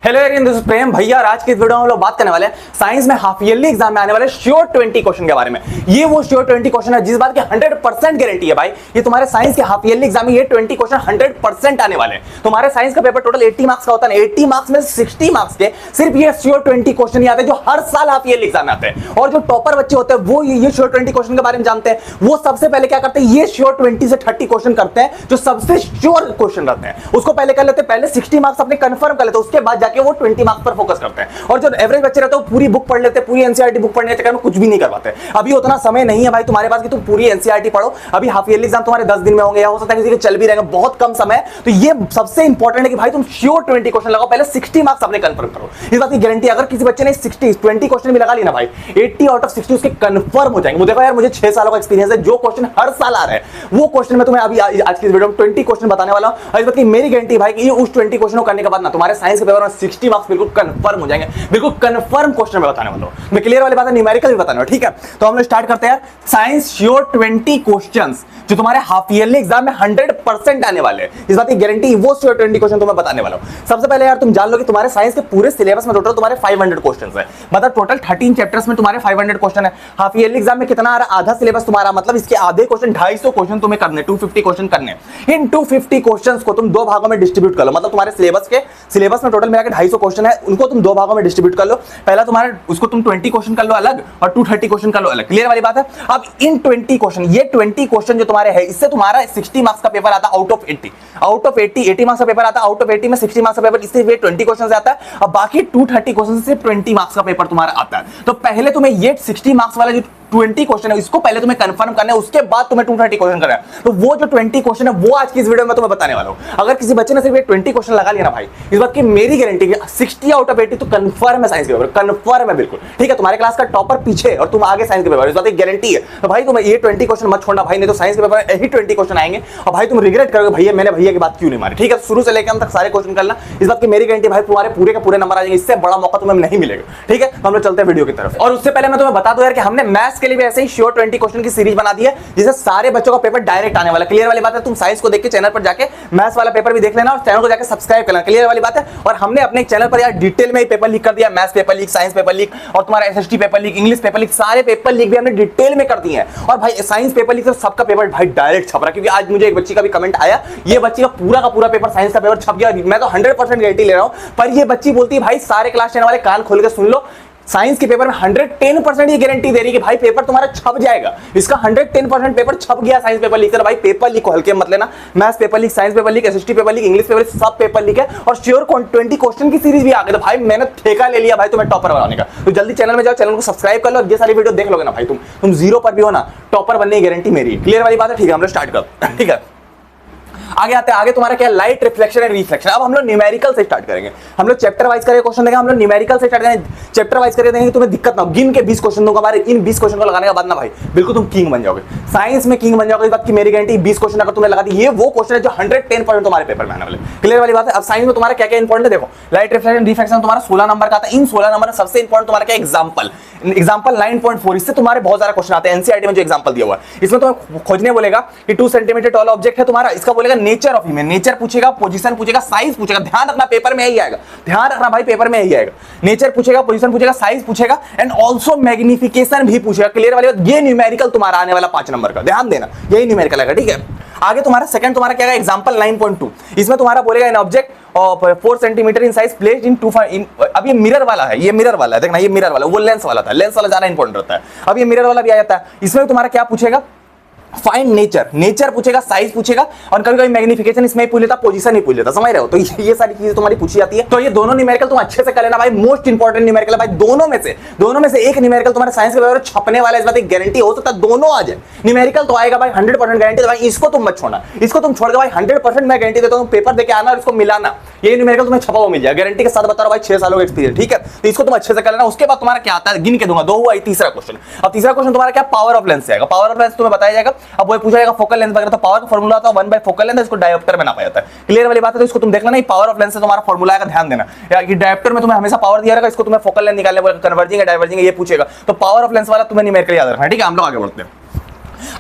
Hello everyone, this is प्रेम भैया। आज की इस वीडियो में हम लोग बात करने वाले हैं साइंस में हाफ ईयरली एग्जाम में आने वाले श्योर 20 क्वेश्चन के बारे में। ये वो श्योर 20 क्वेश्चन है जिस बात की 100% गारंटी है भाई। ये तुम्हारे साइंस के हाफ ईयरली एग्जाम में ये 20 क्वेश्चन 100% आने वाले हैं। तुम्हारे साइंस का पेपर टोटल 80 मार्क्स का होता है। 80 मार्क्स में 60 मार्क्स के सिर्फ ये श्योर 20 क्वेश्चन आते हैं जो हर साल हाफ ईयरली एग्जाम में आते हैं। और जो टॉपर बच्चे होते हैं वो ये श्योर 20 क्वेश्चन के बारे में जानते हैं। वो सबसे पहले क्या करते हैं, ये श्योर 20 से 30 क्वेश्चन करते हैं जो सबसे श्योर क्वेश्चन रहते हैं, उसको पहले कर लेते हैं। पहले 60 मार्क्स अपने कंफर्म कर लेते हैं, उसके बाद जाके वो 20 मार्क्स फोकस करते हैं। और जो एवरेज बच्चे रहते हैं पूरी बुक पढ़ लेते हैं, पूरी एनसीईआरटी बुक पढ़ने के चक्कर में कुछ भी नहीं करवाते। अभी उतना समय नहीं है भाई तुम्हारे पास कि तुम पूरी एनसीईआरटी पढ़ो। अभी हाफ ईयरली एग्जाम तुम्हारे 10 दिन में होंगे या हो सकता है किसी के चल भी रहेंगे, बहुत कम समय है। तो ये सबसे इंपॉर्टेंट है कि भाई तुम श्योर 20 क्वेश्चन लगाओ, पहले 60 मार्क्स अपने कंफर्म करो। इस बात की गारंटी अगर किसी बच्चे ने 20 क्वेश्चन भी लगा ली ना भाई, 80 आउट ऑफ 60 उसके कंफर्म हो जाएंगे। देखो यार, मुझे 6 सालों का एक्सपीरियंस है। जो क्वेश्चन हर साल आ रहे हैं वो क्वेश्चन मैं तुम्हें अभी आज की वीडियो में 20 क्वेश्चन बताने वाला हूं। इस बात की मेरी गारंटी भाई कि ये उस 20 क्वेश्चन को करने के बाद ना तुम्हारे साइंस के पेपर में 60 मार्क्स बिल्कुल कंफर्म हो जाएंगे। बिल्कुल कंफर्म क्वेश्चन मैं बताने वाला हूं। मैं क्लियर वाली बात है, न्यूमेरिकल भी बताने वाला, ठीक है। तो हम लोग स्टार्ट करते हैं। साइंस श्योर 20 क्वेश्चंस जो तुम्हारे हाफ ईयरली एग्जाम में 100% आने वाले हैं। इस बात की गारंटी, वो श्योर 20 क्वेश्चन तुम्हें बताने वाला हूं। सबसे पहले यार तुम जान लो कि तुम्हारे साइंस के पूरे सिलेबस में टोटल तुम्हारे 500 क्वेश्चंस है। मतलब टोटल 13 चैप्टर्स में तुम्हारे 500 क्वेश्चन है। हाफ ईयरली एग्जाम में कितना आ रहा है, आधा सिलेबस तुम्हारा, मतलब इसके आधे क्वेश्चन 250 क्वेश्चन तुम्हें करने, 250 क्वेश्चन करने। इन 250 क्वेश्चंस को तुम दो भागों में डिस्ट्रीब्यूट कर लो। मतलब तुम्हारे सिलेबस में टोटल मिला के 250 क्वेश्चन है, उनको तुम दो भागों में डिस्ट्रीब्यूट कर लो। पहला तुम्हारा उसको तुम 20 क्वेश्चन कर लो अलग और 230 क्वेश्चन कर लो अलग। क्लियर वाली बात है। अब इन 20 क्वेश्चन, ये 20 क्वेश्चन जो तुम्हारे है, इससे तुम्हारा 60 मार्क्स का पेपर आता है out of 80। Out of 80 marks का पेपर आता है। आउट ऑफ 80 में 60 मार्क्स का पेपर, इससे ये 20 क्वेश्चन से आता है। अब बाकी 230 क्वेश्चन से 20 मार्क्स का पेपर तुम्हारा आता है। तो पहले तुम्हें ये 60 मार्क्स वाला जो 20 क्वेश्चन है इसको पहले तुम्हें कंफर्म करना है, उसके बाद तुम्हें 230 क्वेश्चन करना है। तो वो जो 20 क्वेश्चन है वो आज की इस वीडियो में तुम्हें बताने वाला हूं। अगर किसी बच्चे ने सिर्फ ये 20 क्वेश्चन लगा लिया ना भाई, इस बात की मेरी गारंटी है 60 आउट ऑफ 80 तो कंफर्म है साइंस के पेपर, कंफर्म है बिल्कुल, ठीक है। तुम्हारे क्लास का टॉपर पीछे और तुम आगे साइंस के पेपर, इस बात की गारंटी है। तो भाई तुम ये 20 क्वेश्चन मत छोड़ना भाई, नहीं तो साइंस के पेपर में यही 20 क्वेश्चन आएंगे और भाई तुम रिग्रेट करोगे भैया मैंने भैया की बात क्यों नहीं मारी, ठीक है। शुरू से लेकर हम तक सारे क्वेश्चन करना, इस बात की मेरी गारंटी भाई तुम्हारे पूरे के पूरे नंबर आ जाएंगे। इससे बड़ा मौका तुम्हें नहीं मिलेगा, ठीक है। तो हम लोग चलते हैं वीडियो की तरफ। और उससे पहले मैं तुम्हें बता दूं यार कि हमने मैथ्स के लिए भी ऐसे ही श्योर 20 क्वेश्चन की सीरीज बना दी है जिससे सारे बच्चों का पेपर डायरेक्ट आने वाला। क्लियर वाली बात है। तुम साइंस को देख के चैनल पर जाके मैथ्स वाला पेपर भी देख लेना और चैनल को जाके सब्सक्राइब करना। क्लियर वाली बात है। और हमने अपने चैनल पर यार डिटेल में पेपर लीक कर दिया, maths paper leak, science paper leak और तुम्हारा SST paper leak, English paper leak, सारे पेपर लीक भी हमने डिटेल में कर दिए हैं। और भाई साइंस पेपर लीक तो सबका पेपर भाई डायरेक्ट छप रहा है, क्योंकि आज मुझे एक बच्ची का भी कमेंट आया, ये बच्ची का पूरा पेपर साइंस का पेपर छप गया। मैं तो 100% गारंटी ले रहा हूं, पर ये बच्ची बोलती है भाई सारे क्लास 10 वाले कान खोल के सुन लो, साइंस के पेपर में 110% ये गारंटी दे रही है कि भाई पेपर तुम्हारा छप जाएगा। इसका 110% पेपर छप गया साइंस पेपर लीक। भाई पेपर लीक को हल्के मत लेना। Maths paper leak, science paper leak, SST paper leak, English paper leak, सब पेपर लीक है। और श्योर 20 क्वेश्चन की सीरीज भी आ गई। तो भाई मैंने ठेका ले लिया भाई तुम्हें टॉपर बनाने का। तो जल्दी चैनल में जाओ, चैनल को सब्सक्राइब कर लो और ये सारी वीडियो देख लोगे ना भाई, तुम जीरो पर भी हो ना, टॉपर बनने की गारंटी मेरी। क्लियर वाली बात है, ठीक है। हम लोग स्टार्ट करते, ठीक है। आगे आते हैं। आगे तुम्हारा क्या, लाइट रिफ्लेक्शन एंड रिफ्लेक्शन। अब हम लोग न्यूमेरिकल से स्टार्ट करेंगे। हम लोग चैप्टर वाइज करके क्वेश्चन देंगे, हम लोग न्यूमेरिकल से स्टार्ट करेंगे। चैप्टर वाइज करके देंगे, तुम्हें दिक्कत ना हो। गिन के 20 क्वेश्चन दूंगा, इन 20 क्वेश्चन को लगाने के बाद ना भाई बिल्कुल तुम किंग बन जाओगे, साइंस में किंग बन जाओगे। इस बात की मेरी गारंटी। 20 क्वेश्चन अगर तुम्हें लगा दी, ये वो क्वेश्चन है जो 110% तुम्हारे पेपर में आने वाले। क्लियर वाली बात है। अब साइंस में तुम्हारा क्या क्या इंपॉर्टेंट है देखो। लाइट रिफ्लेक्शन रिफ्लेक्शन तुम्हारा 16 नंबर का आता है। इन 16 नंबर सबसे इंपॉर्टेंट तुम्हारा क्या, एग्जांपल 9.4। इससे तुम्हारे बहुत सारे क्वेश्चन आते हैं। एनसीईआरटी में जो एग्जांपल दिया हुआ है इसमें तुम्हें खोजने बोलेगा कि 2 सेंटीमीटर टॉल ऑब्जेक्ट है तुम्हारा, इसका बोलेगा नेचर ऑफ इमेज। नेचर पूछेगा, पोजीशन पूछेगा, साइज पूछेगा। ध्यान रखना पेपर में यही आएगा, ध्यान रखना भाई पेपर में यही आएगा। नेचर पूछेगा, पोजीशन पूछेगा, साइज पूछेगा एंड आल्सो मैग्निफिकेशन भी पूछेगा। क्लियर वाली बात। ये न्यूमेरिकल तुम्हारा आने वाला 5 नंबर का, ध्यान देना, यही न्यूमेरिकल आएगा, ठीक है। आगे तुम्हारा सेकंड तुम्हारा क्या है, एग्जांपल 9.2। इसमें तुम्हारा बोलेगा an object 4 centimetre in size placed in 2 अब ये मिरर वाला है, ये मिरर वाला है, देखना ये मिरर वाला, वो लेंस वाला था, लेंस वाला ज्यादा इंपॉर्टेंट रहता है। अब ये मिरर वाला भी आ जाता है। इसमें तुम्हारा क्या पूछेगा, फाइंड नेचर, नेचर पूछेगा, साइज पूछेगा और कभी कभी मैग्निफिकेशन इसमें ही पूछ लेता, पोजीशन ही पूछ लेता, समझ रहे हो। तो ये सारी चीजें तुम्हारी पूछी जाती है। तो ये दोनों न्यूमेरिकल तुम अच्छे से कर लेना भाई, मोस्ट इंपॉर्टेंट न्यूमेरिकल है भाई। दोनों में से एक न्यूमेरिकल तुम्हारे साइंस के पेपर छपने वाला है, इस बात की गारंटी। हो सकता है दोनों आ जाए, न्यूमेरिकल तो आएगा भाई 100% गारंटी। भाई इसको तुम मत छोड़ना, इसको तुम छोड़ के भाई 100% मैं गारंटी देता हूं पेपर देके आना और इसको मिलाना। ये न्यूमेरिकल तुम्हें छपा हुआ मिल जाएगा, गारंटी के साथ बता रहा हूं भाई, 6 सालों का एक्सपीरियंस, ठीक है। तो इसको तुम अच्छे से कर लेना। उसके बाद तुम्हारा क्या आता है, गिन के दूंगा, 2 हुआ। तीसरा क्वेश्चन, अब तीसरा क्वेश्चन तुम्हारा क्या, पावर ऑफ लेंस से आएगा। पावर ऑफ लेंस तुम्हें बताया जाएगा। अब वो पूछा जाएगा फोकल लेंथ वगैरह, तो पावर का फॉर्मूला आता है 1 बाय फोकल लेंथ, इसको डायोप्टर में नापा जाता है। क्लियर वाली बात है। तो इसको तुम देख लेना, पावर ऑफ लेंस से तुम्हारा फॉर्मूला आएगा, ध्यान देना। कि डायोप्टर में तुम्हें हमेशा पावर दिया रहेगा, इसको तुम्हें फोकल लेंथ निकालने बोलेगा, कन्वर्जिंग है डाइवर्जिंग है ये पूछेगा। तो पावर ऑफ लेंस वाला तुम्हें न्यूमेरिकल याद रखना है, ठीक है। हम लोग आगे बढ़ते हैं।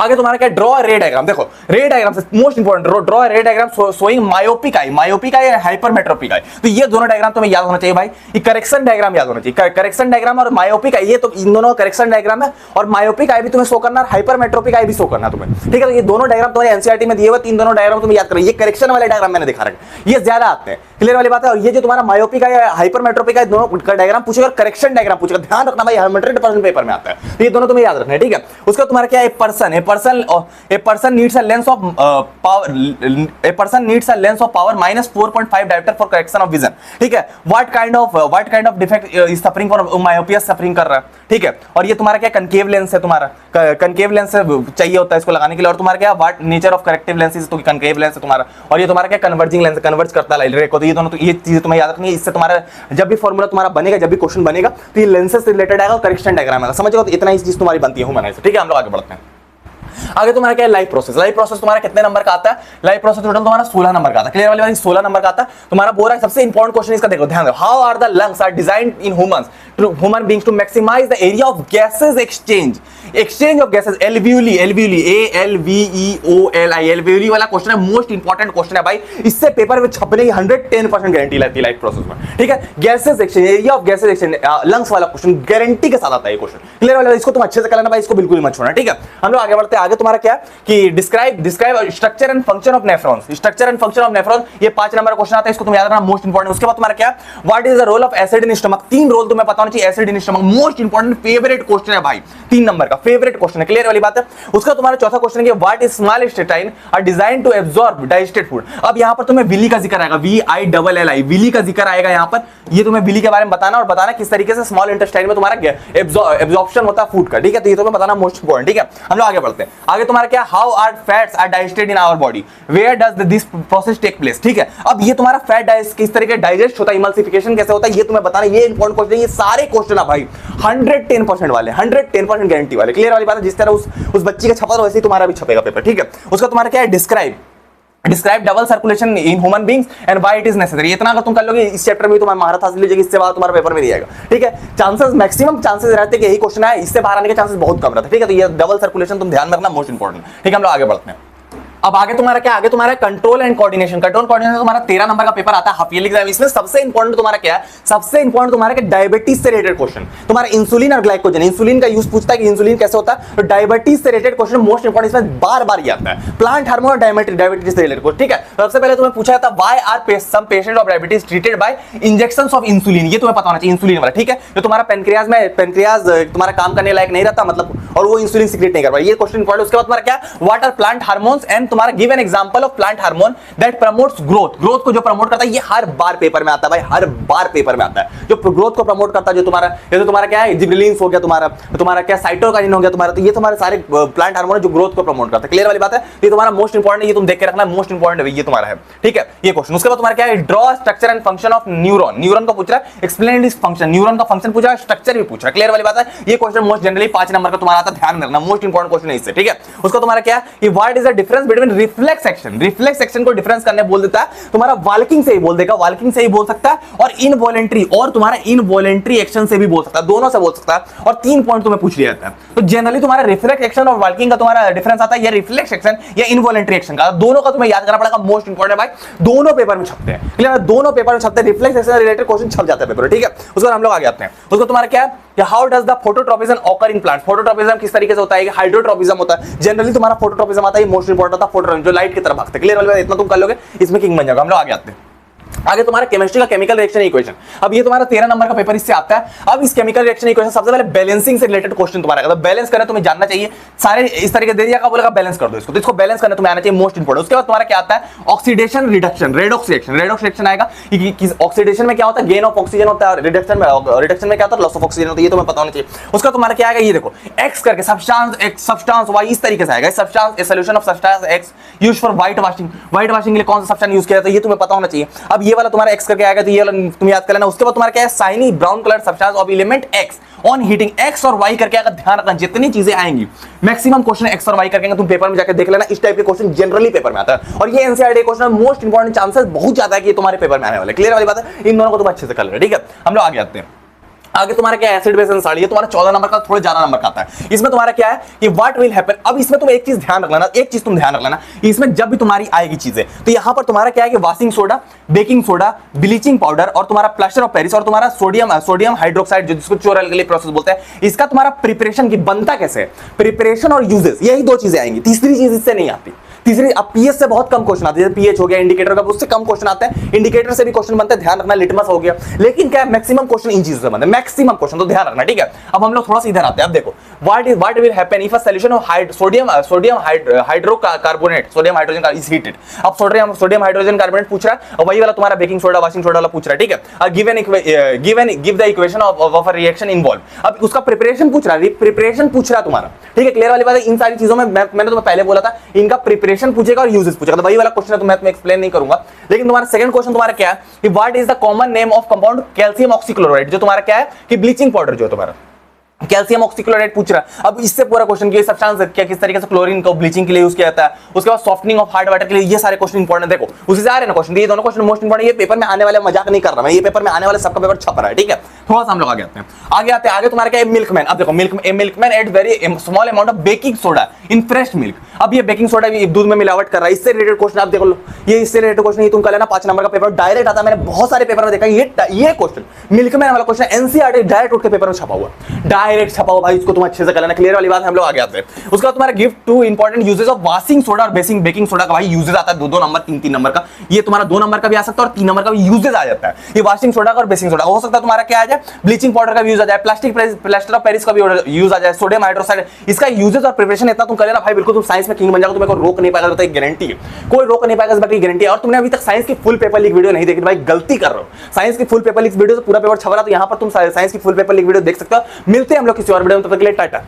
आगे तुम्हारा क्या, ड्रॉ रे डायग्राम। देखो रे डायग्राम से मोस्ट इंपोर्टेंट, ड्रॉ रे डायग्राम शोइंग मायोपिक आई या हाइपरमेट्रोपिक आई। तो ये दोनों डायग्राम तुम्हें याद होना चाहिए भाई। ये करेक्शन डायग्राम याद होना चाहिए, करेक्शन डायग्राम और मायोपिक आई, ये तो इन दोनों करेक्शन डायग्राम है, और मायोपिक आई भी तुम्हें शो करना, हाइपरमेट्रोपिक आई भी शो करना तुम्हें, ठीक है। तो ये दोनों डायग्राम तुम्हारे एनसीईआरटी में दिए हुए, तीन दोनों डायग्राम तुम्हें याद करो। ये करेक्शन वाले डायग्राम मैंने दिखा रखे, ये ज्यादा आते हैं, क्लियर वाली बात है। और ये जो तुम्हारा मायोपिक आई, हाइपरमेट्रोपिक आई, दोनों का डायग्राम पूछेगा और करेक्शन डायग्राम पूछेगा, ध्यान रखना भाई, 100% पेपर में आता है। तो ये दोनों तुम्हें याद रखना है, ठीक है। उसका तुम्हारा क्या है, a person needs a lens of power -4.5 diopter for correction of vision, ठीक है। what kind of defect is suffering from myopia suffering कर रहा है, ठीक है। और ये तुम्हारा क्या, कनकेव लेंस है, तुम्हारा कनकेव लेंस चाहिए होता है इसको लगाने के लिए। और तुम्हारा क्या, what nature of corrective lenses, तो कनकेव लेंस है तुम्हारा। और ये तुम्हारा क्या, कन्वर्जिंग लेंस, कन्वर्ज करता है रे को। तो ये दोनों, तो ये चीजें तुम्हें याद रखनी है। इससे तुम्हारा जब भी फॉर्मूला तुम्हारा बनेगा, जब भी क्वेश्चन बनेगा, तो ये लेंसेज से रिलेटेड आएगा और करेक्शन डायग्राम आएगा, समझ गए। तो इतना ही चीज तुम्हारी बनती है ह्यूमन, ठीक है। हम लोग आगे बढ़ते हैं। आगे तुम्हारा क्या है, लाइफ प्रोसेस। लाइफ प्रोसेस तुम्हारा कितने नंबर का आता है, लाइफ प्रोसेस टोटल तुम्हारा 16 नंबर का आता है, क्लियर वाली बात, 16 नंबर का आता है तुम्हारा। बोल रहा है सबसे इंपॉर्टेंट क्वेश्चन इसका, देखो ध्यान दो, how are the lungs are designed in human beings to maximize the area of gases exchange of gases, alveoli, ALVEOLI, alveoli वाला क्वेश्चन है, मोस्ट इंपॉर्टेंट क्वेश्चन है भाई। इससे पेपर में छपने की 110% गारंटी रहती है लाइफ प्रोसेस में, ठीक है। Gases exchange, area of gases exchange, lungs वाला क्वेश्चन गारंटी के साथ आता है ये क्वेश्चन, क्लियर वाला, इसको तुम अच्छे से कर लेना भाई, इसको बिल्कुल मत छोड़ना, ठीक है। हम लोग आगे बढ़ते हैं। आगे तुम्हारा क्या है कि describe structure and function of nephrons, structure and function of nephron, ये 5 नंबर का क्वेश्चन आता है, इसको तुम याद रखना, मोस्ट इंपॉर्टेंट। उसके बाद तुम्हारा क्या, what is the role of acid in stomach, 3 role तुम्हें पता होना चाहिए acid in stomach, most important favourite question है भाई, 3 नंबर का फेवरेट क्वेश्चन है, क्लियर वाली बात है। उसका तुम्हारा चौथा क्वेश्चन है, what is small intestine are designed to absorb digested food. अब यहां पर तुम्हें विली का जिक्र आएगा, VILLI, विली का जिक्र आएगा यहां पर। ये तुम्हें विली के बारे में बताना और बताना किस तरीके से स्मॉल इंटेस्टाइन में तुम्हारा एब्जॉर्प्शन होता है फूड का, ठीक है। तो ये तुम्हें बताना मोस्ट इंपॉर्टेंट, ठीक है। हम लोग आगे बढ़ते हैं। आगे तुम्हारा क्या, how are fats are digested in our body, where does this process take place, ठीक है। अब ये तुम्हारा फैट डाइजेस्ट किस तरीके डाइजेस्ट होता है, इमल्सिफिकेशन कैसे होता है, ये तुम्हें बताना, ये इंपॉर्टेंट क्वेश्चन है। ये सारे क्वेश्चन है भाई 110% वाले, 110% गारंटी वाले, क्लियर वाली बात है। जिस तरह उस बच्ची का छपा वैसे ही तुम्हारा भी छपेगा पेपर, ठीक है। उसका तुम्हारा क्या है, describe double circulation in human beings and why it is necessary. इतना अगर तुम कर लोगे इस चैप्टर में तुम्हारी महारत हासिल हो जाएगी, इससे बाहर तुम्हारा पेपर में नहीं आएगा, ठीक है। चांसेस, मैक्सिमम चांसेस रहते हैं कि यही क्वेश्चन है, इससे बाहर आने के चांसेस बहुत कम रहते हैं, ठीक है। तो ये डबल सर्कुलेशन तुम ध्यान में रखना, मोस्ट इंपॉर्टेंट, ठीक है। हम लोग आगे बढ़ते हैं। अब आगे तुम्हारा क्या, आगे तुम्हारा कंट्रोल एंड कोऑर्डिनेशन, तुम्हारा 13 नंबर का पेपर आता है हाफ ईयरली एग्जाम। इसमें सबसे इंपॉर्टेंट तुम्हारा क्या है, सबसे इंपॉर्टेंट तुम्हारा क्या, डायबिटीज से रिलेटेड क्वेश्चन, तुम्हारा इंसुलिन और ग्लाइकोजन, इंसुलिन का यूज पूछता है कि इंसुलिन कैसे होता है, तो डायबिटीज से रिलेटेड क्वेश्चन मोस्ट इंपॉर्टेंट, इसमें बार-बार ये आता है, प्लांट हार्मोन और डायबिटीज से रिलेटेड क्वेश्चन, ठीक है। तो सबसे पहले तुम्हें पूछा जाता है, why are some patient of diabetes treated by injections of insulin, ये तुम्हें पता होना चाहिए, इंसुलिन वाला, ठीक है। जो तुम्हारा पेनक्रियाज तुम्हारा काम करने लायक नहीं रहता, मतलब, और वो इंसुलिन सीक्रेट नहीं कर पाता, ये क्वेश्चन इंपॉर्टेंट। उसके बाद तुम्हारा क्या, what are plant hormones and तुम्हारा give an example of plant hormone that promotes growth, growth को जो प्रमोट करता है, ये हर बार पेपर में आता है भाई, हर बार पेपर में आता है, जो ग्रोथ को प्रमोट करता है, जो तुम्हारा, ये तो तुम्हारा क्या है, जिबरेलिन्स हो गया, तुम्हारा क्या साइटोकाइनिन हो गया तुम्हारा, तो ये तुम्हारे सारे प्लांट हार्मोन जो ग्रोथ को प्रमोट करता है, क्लियर वाली बात है। ये तुम्हारा मोस्ट इंपॉर्टेंट है, ये तुम देख के रखना, मोस्ट इंपॉर्टेंट है, ये तुम्हारा है, ठीक है, ये क्वेश्चन। उसके बाद तुम्हारा क्या है, draw structure and function of neuron, neuron का पूछ रहा है, एक्सप्लेन दिस फंक्शन, न्यूरॉन का फंक्शन पूछा है, स्ट्रक्चर भी पूछ रहा है, क्लियर वाली बात है। ये क्वेश्चन मोस्ट जनरली 5 नंबर का तुम्हारा आता है, ध्यान रखना, मोस्ट इंपॉर्टेंट क्वेश्चन है इससे, ठीक है। उसका तुम्हारा क्या है, what is the difference between reflex action, reflex action को डिफरेंस करने बोल देता है, तुम्हारा वाल्किंग से ही बोल देगा, वाल्किंग से ही बोल सकता है, और इनवॉलेंट्री, और तुम्हारा इनवॉलेंट्री एक्शन से भी बोल सकता है, दोनों से बोल सकता है, और 3 पॉइंट तुम्हें पूछ लिया जाता है। तो जनरली तुम्हारा रिफ्लेक्स एक्शन और वाल्किंग का तुम्हारा डिफरेंस आता है, या रिफ्लेक्स एक्शन या इनवॉलेंट्री एक्शन का, दोनों का तुम्हें याद करना पड़ेगा, मोस्ट इंपॉर्टेंट है भाई, दोनों पेपर में छपते हैं, क्लियर है, दोनों पेपर में छपते हैं, रिफ्लेक्स एक्शन से रिलेटेड क्वेश्चन छप जाता है पेपर, ठीक है। उसके बाद हम लोग आगे आते हैं। उसको तुम्हारा क्या है, how does the phototropism occur in plant, phototropism किस तरीके से होता है, हाइड्रोट्रोपिज्म होता है, जनरली तुम्हारा फोटोट्रोपिज्म आता है, मोस्ट इंपॉर्टेंट होता है फोटोट्रोपिज्म, जो लाइट की तरफ भागते हैं, क्लियर वाली बात, इतना तुम कर लोगे, इसमें किंग बन जाएगा। हम लोग आगे आते हैं। आगे तुम्हारा केमिस्ट्री का केमिकल रिएक्शन इक्वेशन, अब ये तुम्हारा 13 नंबर का पेपर इससे आता है। अब इस केमिकल रिएक्शन इक्वेशन सबसे पहले बैलेंसिंग से रिलेटेड क्वेश्चन तुम्हारा आएगा, तो बैलेंस करना तुम्हें जानना चाहिए, सारे इस तरीके दे दिया का बोलेगा बैलेंस कर दो इसको, तो इसको बैलेंस करना तुम्हें आना चाहिए, मोस्ट इंपॉर्टेंट। उसके बाद तुम्हारा क्या आता है, oxidation reduction, redox reaction, redox reaction आएगा, ऑक्सीडेशन में क्या होता है, गेन ऑफ ऑक्सीजन होता है, रिडक्शन में क्या होता है, लॉस ऑफ ऑक्सीजन होता है, ये तुम्हें पता होना चाहिए। उसका तुम्हारा क्या आएगा, ये देखो एक्स करके सब्सटेंस वाई, इस तरीके से आएगा, substance solution of substance x used for white washing, white washing के लिए कौन सा सब्सटेंस यूज किया जाता है, ये तुम्हें पता होना चाहिए। अब ये वाला तुम्हारा एक्स करके आएगा, तो ये तुम याद कर लेना। उसके बाद तुम्हारा क्या है, shiny brown colour substance of element x on heating, x और वाई करके आएगा, ध्यान रखना जितनी चीजें आएंगी मैक्सिमम क्वेश्चन एक्स और वाई करके तुम पेपर में जाकर देख लेना, इस टाइप के क्वेश्चन जनरली पेपर में आता है, और ये NCERT question most important, chances बहुत ज्यादा है कि तुम्हारे पेपर में आने वाले, क्लियर वाली बात है, इन दोनों को तुम अच्छे से कर लेना, ठीक है। हम लोग आगे आते हैं। आगे तुम्हारा क्या एसिड बेस एंड सॉल्ट, ये तुम्हारा 14 नंबर का थोड़ा ज्यादा नंबर का आता है। इसमें तुम्हारा क्या है कि व्हाट विल हैपन। अब इसमें तुम एक चीज ध्यान रख लेना, एक चीज तुम ध्यान रख लेना, इसमें जब भी तुम्हारी आएगी चीजें तो यहां पर तुम्हारा क्या है कि washing soda, baking soda, bleaching powder और तुम्हारा प्लास्टर ऑफ पेरिस और तुम्हारा सोडियम हाइड्रोक्साइड जिसको चोरल प्रोसेस बोलते हैं, इसका तुम्हारा प्रिपरेशन की बनता कैसे है, प्रिपरेशन और यूजेस, यही दो चीजें आएंगी, तीसरी चीज इससे नहीं आती। तीसरी, अब पीएच से बहुत कम क्वेश्चन आते हैं, पीएच हो गया, इंडिकेटर का, उससे कम क्वेश्चन आते हैं, इंडिकेटर से भी क्वेश्चन बनते हैं, ध्यान रखना, लिटमस हो गया, लेकिन क्या मैक्सिमम क्वेश्चन इन चीजों से बनते हैं, मैक्सिमम क्वेश्चन, तो ध्यान रखना, ठीक है। अब हम लोग थोड़ा सा इधर आते हैं। अब देखो what will happen if a solution of sodium hydrocarbonate, sodium hydrogen is heated. अब सोडियम हाइड्रोजन कार्बोनेट पूछ रहा है, और वही वाला तुम्हारा बेकिंग सोडा, वॉशिंग सोडा वाला पूछ रहा है, ठीक है। Give the equation of a reaction involve. अब उसका प्रिपरेशन पूछ रहा है, प्रिपरेशन पूछ रहा है तुम्हारा, ठीक है, क्लियर वाली बात है। इन सारी चीजों में मैंने तुम्हें पहले बोला था, इनका प्रिपरेशन पूछेगा और यूजेस पूछेगा, तो वही वाला क्वेश्चन है, तो मैं तुम्हें एक्सप्लेन नहीं करूंगा। लेकिन तुम्हारा सेकंड क्वेश्चन तुम्हारा क्या है कि what is the common name of compound calcium oxychloride, जो तुम्हारा क्या है कि ब्लीचिंग पाउडर जो तुम्हारा कैल्शियम ऑक्सीक्लोराइड पूछ रहा है। अब इससे पूरा क्वेश्चन की सब्सटेंस क्या, किस तरीके से क्लोरीन को ब्लीचिंग के लिए यूज किया जाता है, उसके बाद सॉफ्टनिंग ऑफ हार्ड वाटर के लिए, ये सारे क्वेश्चन इंपॉर्टेंट देखो, उसी से आ रहे हैं ना क्वेश्चन, ये दोनों क्वेश्चन मोस्ट इंपॉर्टेंट, ये पेपर में आने वाले, मजाक नहीं कर रहा मैं, ये पेपर में आने वाले सबका पेपर छप रहा है, ठीक है। थोड़ा सा हम लोग आगे आते हैं, आगे तुम्हारा क्या है, मिल्कमैन। अब देखो milkman add very small amount of baking soda in fresh milk. अब ये बेकिंग सोडा भी दूध में मिलावट कर रहा है, इससे रिलेटेड क्वेश्चन आप देखो लो, ये इससे रिलेटेड क्वेश्चन, ये तुम कल ना 5 नंबर का पेपर डायरेक्ट आता है, मैंने बहुत सारे पेपर में देखा, ये क्वेश्चन मिल्कमैन वाला क्वेश्चन एनसीईआरटी डायरेक्ट उठ के पेपर में छपा हुआ, डायरेक्ट छपा हुआ भाई, इसको तुम अच्छे से कर लेना, क्लियर वाली बात है। हम लोग आगे आते हैं, उसके बाद तुम्हारा give 2 important uses of washing soda और बेकिंग सोडा का भाई यूजेस आता है 2 नंबर 3 नंबर का, ये तुम्हारा 2 नंबर का भी आ सकता है और 3 नंबर का भी यूजेस आ जाता है। ये वॉशिंग सोडा का और बेकिंग सोडा हो सकता है तुम्हारा क्या आ जाए, ब्लीचिंग पाउडर का भी यूज आ जाए, प्लास्टर ऑफ पेरिस का भी यूज आ जाए, सोडियम हाइड्रोक्साइड, इसका यूजेस और प्रिपरेशन इतना तुम कर लेना भाई, बिल्कुल तुम साइंस में किंग बन जाओगे, तुम्हें कोई रोक नहीं पाएगा, तो एक गारंटी है, कोई रोक नहीं पाएगा, इस बात की गारंटी है। और तुमने अभी तक साइंस की फुल पेपर लीक वीडियो नहीं देखी, भाई गलती कर रहे हो, साइंस की फुल पेपर लीक वीडियो से पूरा पेपर छप रहा, तो यहां पर तुम साइंस की फुल पेपर लीक वीडियो देख सकते हो। मिलते हैं हम लोग किसी और वीडियो में, तब तक के लिए टाटा।